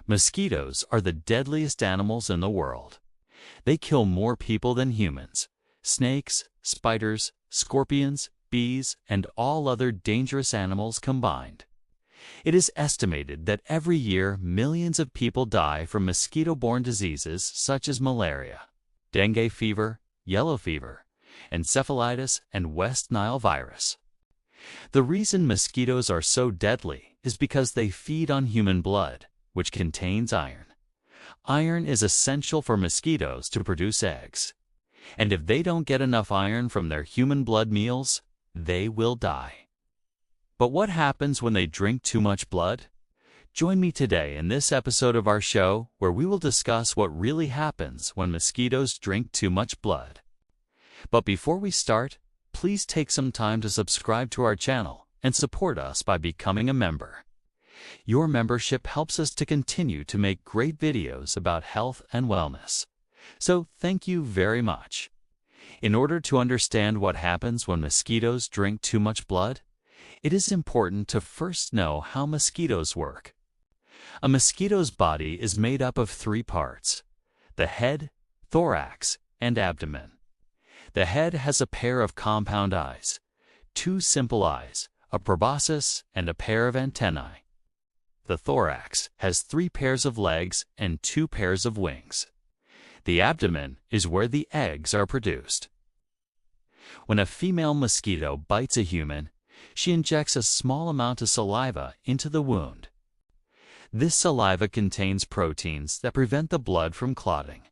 Mosquitoes are the deadliest animals in the world. They kill more people than humans. Snakes, spiders, scorpions, bees, and all other dangerous animals combined. It is estimated that every year millions of people die from mosquito-borne diseases such as malaria, dengue fever, yellow fever, encephalitis, and West Nile virus. The reason mosquitoes are so deadly is because they feed on human blood, which contains iron. Iron is essential for mosquitoes to produce eggs. And if they don't get enough iron from their human blood meals, they will die. But what happens when they drink too much blood? Join me today in this episode of our show where we will discuss what really happens when mosquitoes drink too much blood. But before we start, please take some time to subscribe to our channel and support us by becoming a member. Your membership helps us to continue to make great videos about health and wellness. So thank you very much. In order to understand what happens when mosquitoes drink too much blood, it is important to first know how mosquitoes work. A mosquito's body is made up of three parts: the head, thorax, and abdomen. The head has a pair of compound eyes, two simple eyes, a proboscis, and a pair of antennae. The thorax has three pairs of legs and two pairs of wings. The abdomen is where the eggs are produced. When a female mosquito bites a human, she injects a small amount of saliva into the wound. This saliva contains proteins that prevent the blood from clotting.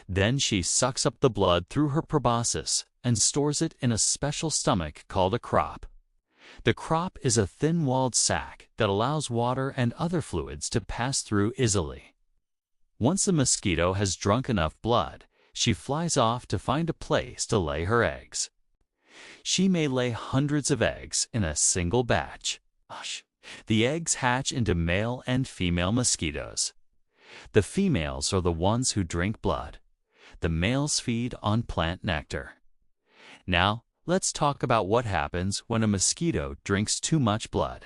Then she sucks up the blood through her proboscis and stores it in a special stomach called a crop. The crop is a thin-walled sac that allows water and other fluids to pass through easily. Once the mosquito has drunk enough blood, she flies off to find a place to lay her eggs. She may lay hundreds of eggs in a single batch. The eggs hatch into male and female mosquitoes. The females are the ones who drink blood. The males feed on plant nectar. Now, let's talk about what happens when a mosquito drinks too much blood.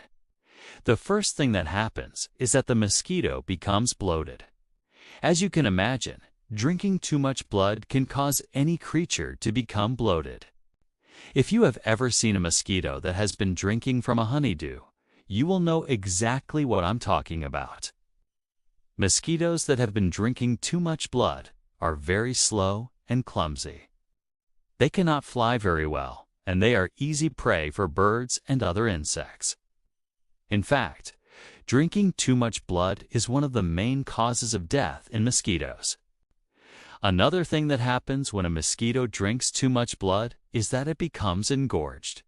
The first thing that happens is that the mosquito becomes bloated. As you can imagine, drinking too much blood can cause any creature to become bloated. If you have ever seen a mosquito that has been drinking from a honeydew, you will know exactly what I'm talking about. Mosquitoes that have been drinking too much blood are very slow and clumsy. They cannot fly very well, and they are easy prey for birds and other insects. In fact, drinking too much blood is one of the main causes of death in mosquitoes. Another thing that happens when a mosquito drinks too much blood is that it becomes engorged.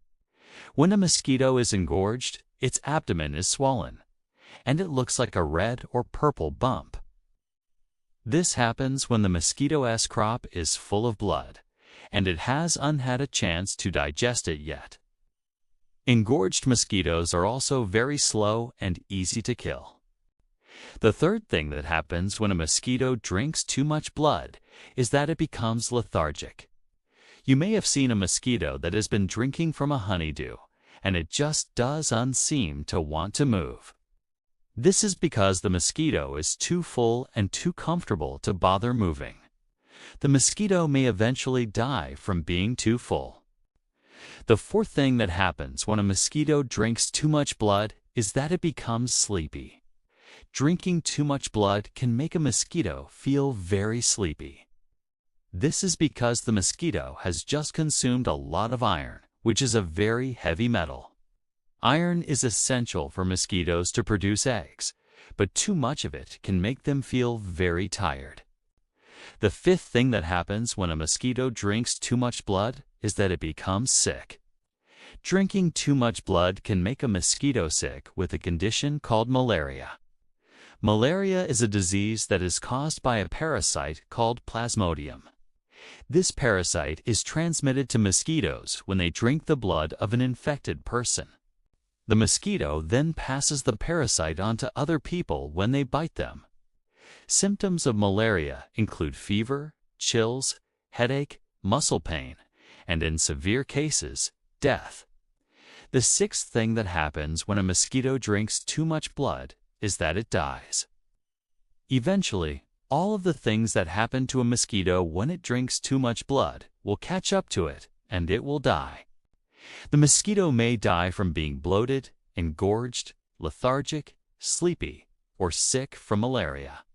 When a mosquito is engorged, its abdomen is swollen, and it looks like a red or purple bump. This happens when the mosquito's crop is full of blood, and it hasn't had a chance to digest it yet. Engorged mosquitoes are also very slow and easy to kill. The third thing that happens when a mosquito drinks too much blood is that it becomes lethargic. You may have seen a mosquito that has been drinking from a honeydew, and it just doesn't seem to want to move. This is because the mosquito is too full and too comfortable to bother moving. The mosquito may eventually die from being too full. The fourth thing that happens when a mosquito drinks too much blood is that it becomes sleepy. Drinking too much blood can make a mosquito feel very sleepy. This is because the mosquito has just consumed a lot of iron, which is a very heavy metal. Iron is essential for mosquitoes to produce eggs, but too much of it can make them feel very tired. The fifth thing that happens when a mosquito drinks too much blood is that it becomes sick. Drinking too much blood can make a mosquito sick with a condition called malaria. Malaria is a disease that is caused by a parasite called Plasmodium. This parasite is transmitted to mosquitoes when they drink the blood of an infected person. The mosquito then passes the parasite on to other people when they bite them. Symptoms of malaria include fever, chills, headache, muscle pain, and in severe cases, death. The sixth thing that happens when a mosquito drinks too much blood is that it dies. Eventually, all of the things that happen to a mosquito when it drinks too much blood will catch up to it, and it will die. The mosquito may die from being bloated, engorged, lethargic, sleepy, or sick from malaria.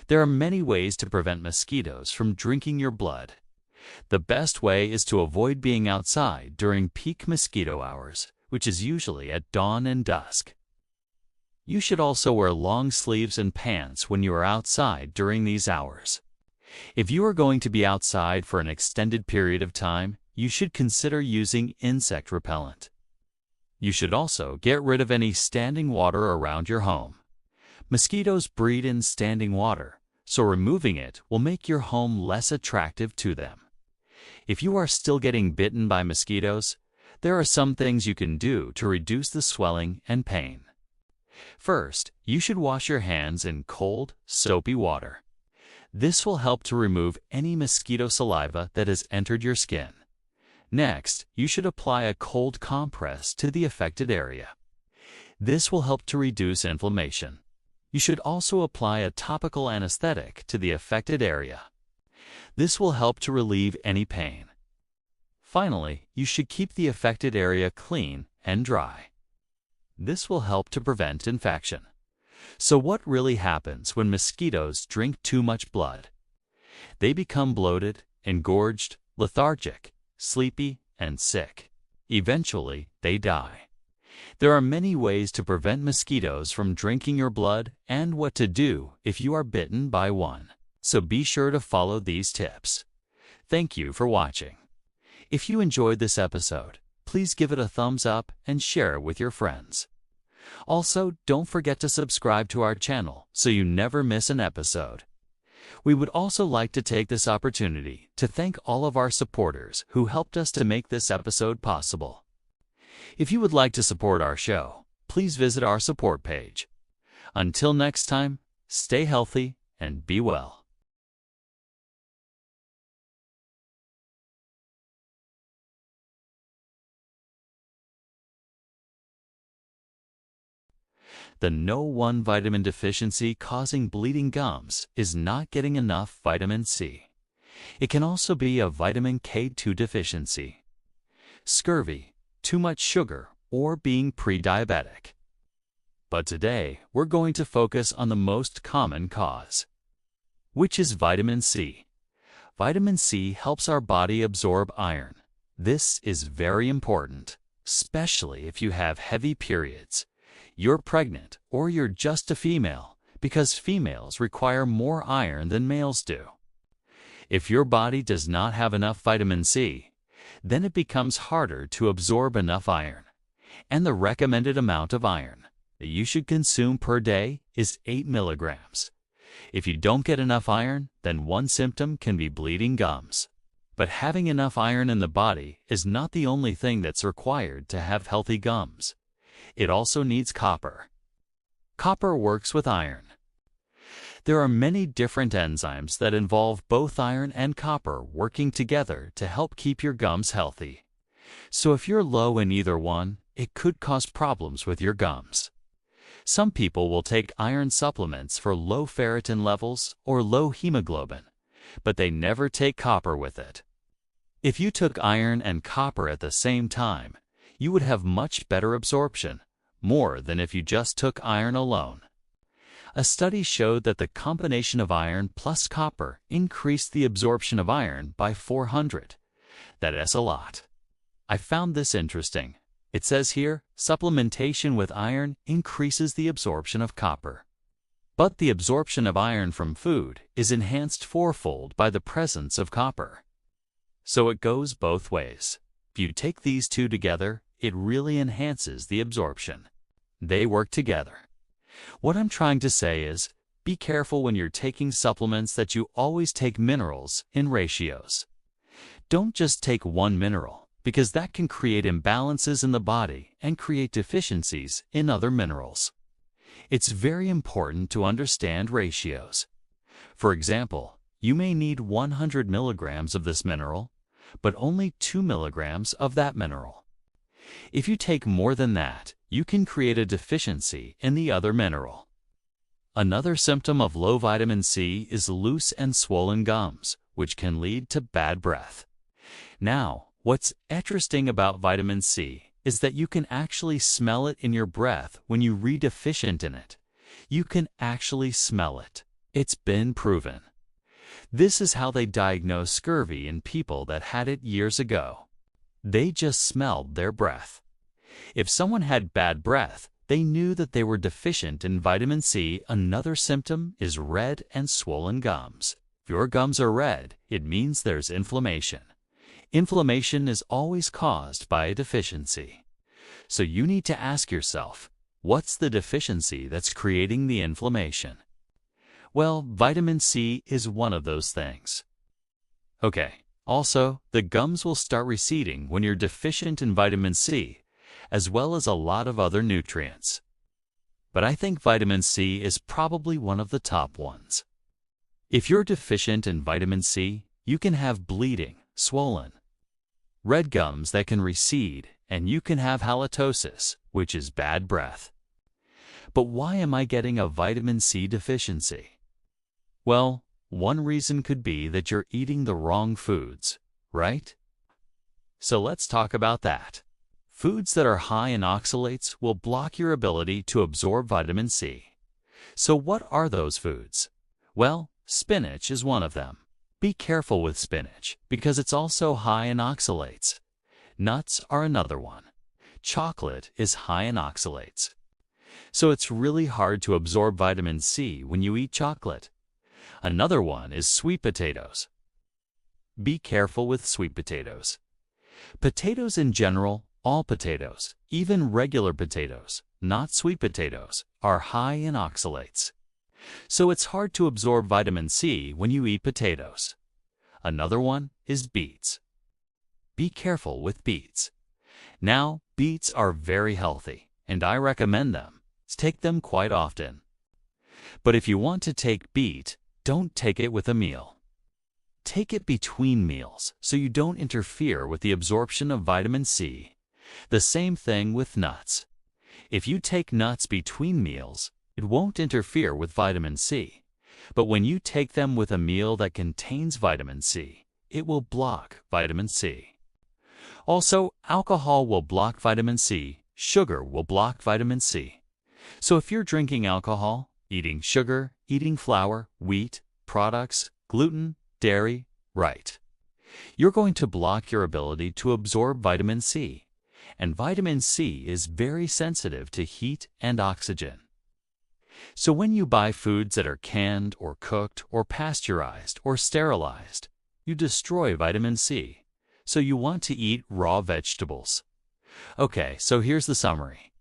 There are many ways to prevent mosquitoes from drinking your blood. The best way is to avoid being outside during peak mosquito hours, which is usually at dawn and dusk. You should also wear long sleeves and pants when you are outside during these hours. If you are going to be outside for an extended period of time, you should consider using insect repellent. You should also get rid of any standing water around your home. Mosquitoes breed in standing water, so removing it will make your home less attractive to them. If you are still getting bitten by mosquitoes, there are some things you can do to reduce the swelling and pain. First, you should wash your hands in cold, soapy water. This will help to remove any mosquito saliva that has entered your skin. Next, you should apply a cold compress to the affected area. This will help to reduce inflammation. You should also apply a topical anesthetic to the affected area. This will help to relieve any pain. Finally, you should keep the affected area clean and dry. This will help to prevent infection. So what really happens when mosquitoes drink too much blood? They become bloated, engorged, lethargic, sleepy, and sick. Eventually, they die. There are many ways to prevent mosquitoes from drinking your blood and what to do if you are bitten by one. So be sure to follow these tips. Thank you for watching. If you enjoyed this episode, please give it a thumbs up and share it with your friends. Also, don't forget to subscribe to our channel so you never miss an episode. We would also like to take this opportunity to thank all of our supporters who helped us to make this episode possible. If you would like to support our show, please visit our support page. Until next time, stay healthy and be well. The No. 1 vitamin deficiency causing bleeding gums is not getting enough vitamin C. It can also be a vitamin K2 deficiency, scurvy, too much sugar, or being pre-diabetic. But today, we're going to focus on the most common cause, which is vitamin C. Vitamin C helps our body absorb iron. This is very important, especially if you have heavy periods, you're pregnant, or you're just a female, because females require more iron than males do. If your body does not have enough vitamin C, then it becomes harder to absorb enough iron. And the recommended amount of iron that you should consume per day is 8 milligrams. If you don't get enough iron, then one symptom can be bleeding gums. But having enough iron in the body is not the only thing that's required to have healthy gums. It also needs copper. Copper works with iron. There are many different enzymes that involve both iron and copper working together to help keep your gums healthy. So if you're low in either one, it could cause problems with your gums. Some people will take iron supplements for low ferritin levels or low hemoglobin, but they never take copper with it. If you took iron and copper at the same time, you would have much better absorption, more than if you just took iron alone. A study showed that the combination of iron plus copper increased the absorption of iron by 400. That is a lot. I found this interesting. It says here, supplementation with iron increases the absorption of copper. But the absorption of iron from food is enhanced fourfold by the presence of copper. So it goes both ways. If you take these two together, it really enhances the absorption. They work together. What I'm trying to say is, be careful when you're taking supplements that you always take minerals in ratios. Don't just take one mineral, because that can create imbalances in the body and create deficiencies in other minerals. It's very important to understand ratios. For example, you may need 100 milligrams of this mineral, but only 2 milligrams of that mineral. If you take more than that, you can create a deficiency in the other mineral. Another symptom of low vitamin C is loose and swollen gums, which can lead to bad breath. Now, what's interesting about vitamin C is that you can actually smell it in your breath when you are deficient in it. You can actually smell it. It's been proven. This is how they diagnosed scurvy in people that had it years ago. They just smelled their breath. If someone had bad breath, they knew that they were deficient in vitamin C. Another symptom is red and swollen gums. If your gums are red, it means there's inflammation. Inflammation is always caused by a deficiency. So you need to ask yourself, what's the deficiency that's creating the inflammation? Well, vitamin C is one of those things. Okay, also, the gums will start receding when you're deficient in vitamin C, as well as a lot of other nutrients. But I think vitamin C is probably one of the top ones. If you're deficient in vitamin C, you can have bleeding, swollen, red gums that can recede, and you can have halitosis, which is bad breath. But why am I getting a vitamin C deficiency? Well, one reason could be that you're eating the wrong foods, right? So let's talk about that. Foods that are high in oxalates will block your ability to absorb vitamin C. So what are those foods? Well, spinach is one of them. Be careful with spinach because it's also high in oxalates. Nuts are another one. Chocolate is high in oxalates. So it's really hard to absorb vitamin C when you eat chocolate. Another one is sweet potatoes. Be careful with sweet potatoes. Potatoes in general, all potatoes, even regular potatoes, not sweet potatoes, are high in oxalates. So it's hard to absorb vitamin C when you eat potatoes. Another one is beets. Be careful with beets. Now, beets are very healthy, and I recommend them. Take them quite often. But if you want to take beet, don't take it with a meal. Take it between meals so you don't interfere with the absorption of vitamin C. The same thing with nuts. If you take nuts between meals, it won't interfere with vitamin C. But when you take them with a meal that contains vitamin C, it will block vitamin C. Also, alcohol will block vitamin C. Sugar will block vitamin C. So if you're drinking alcohol, eating sugar, eating flour, wheat, products, gluten, dairy, right, you're going to block your ability to absorb vitamin C. And vitamin C is very sensitive to heat and oxygen. So when you buy foods that are canned or cooked or pasteurized or sterilized, you destroy vitamin C. So you want to eat raw vegetables. Okay, so here's the summary.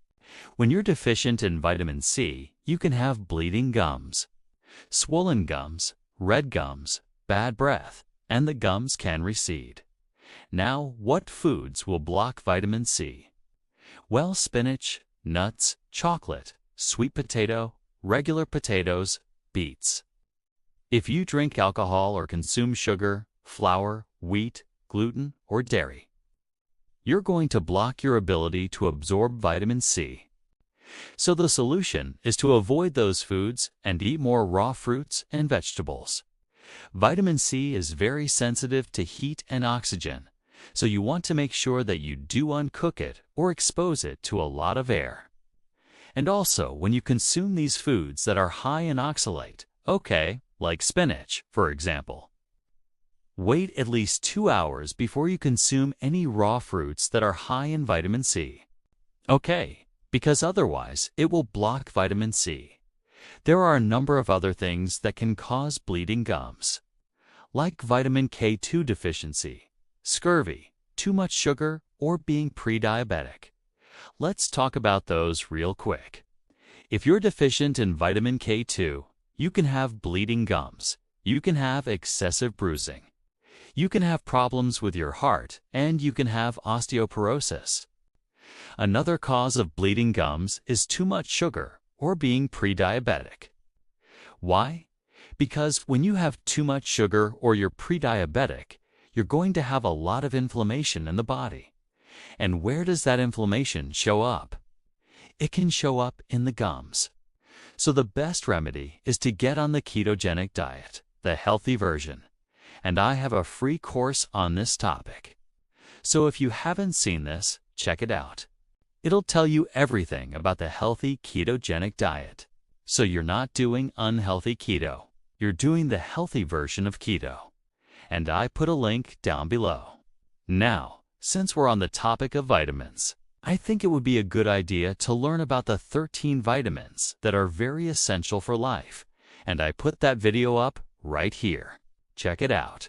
When you're deficient in vitamin C, you can have bleeding gums, swollen gums, red gums, bad breath, and the gums can recede. Now, what foods will block vitamin C? Well, spinach, nuts, chocolate, sweet potato, regular potatoes, beets. If you drink alcohol or consume sugar, flour, wheat, gluten, or dairy, you're going to block your ability to absorb vitamin C. So the solution is to avoid those foods and eat more raw fruits and vegetables. Vitamin C is very sensitive to heat and oxygen, so you want to make sure that you do uncook it or expose it to a lot of air. And also, when you consume these foods that are high in oxalate, like spinach, for example, wait at least 2 hours before you consume any raw fruits that are high in vitamin C. Because otherwise it will block vitamin C. There are a number of other things that can cause bleeding gums, like vitamin K2 deficiency, scurvy, too much sugar, or being pre-diabetic. Let's talk about those real quick. If you're deficient in vitamin K2, you can have bleeding gums, you can have excessive bruising, you can have problems with your heart, and you can have osteoporosis. Another cause of bleeding gums is too much sugar or being pre-diabetic. Why? Because when you have too much sugar or you're pre-diabetic, you're going to have a lot of inflammation in the body. And where does that inflammation show up? It can show up in the gums. So the best remedy is to get on the ketogenic diet, the healthy version. And I have a free course on this topic. So if you haven't seen this, check it out. It'll tell you everything about the healthy ketogenic diet. So you're not doing unhealthy keto. You're doing the healthy version of keto. And I put a link down below. Now, since we're on the topic of vitamins, I think it would be a good idea to learn about the 13 vitamins that are very essential for life. And I put that video up right here. Check it out.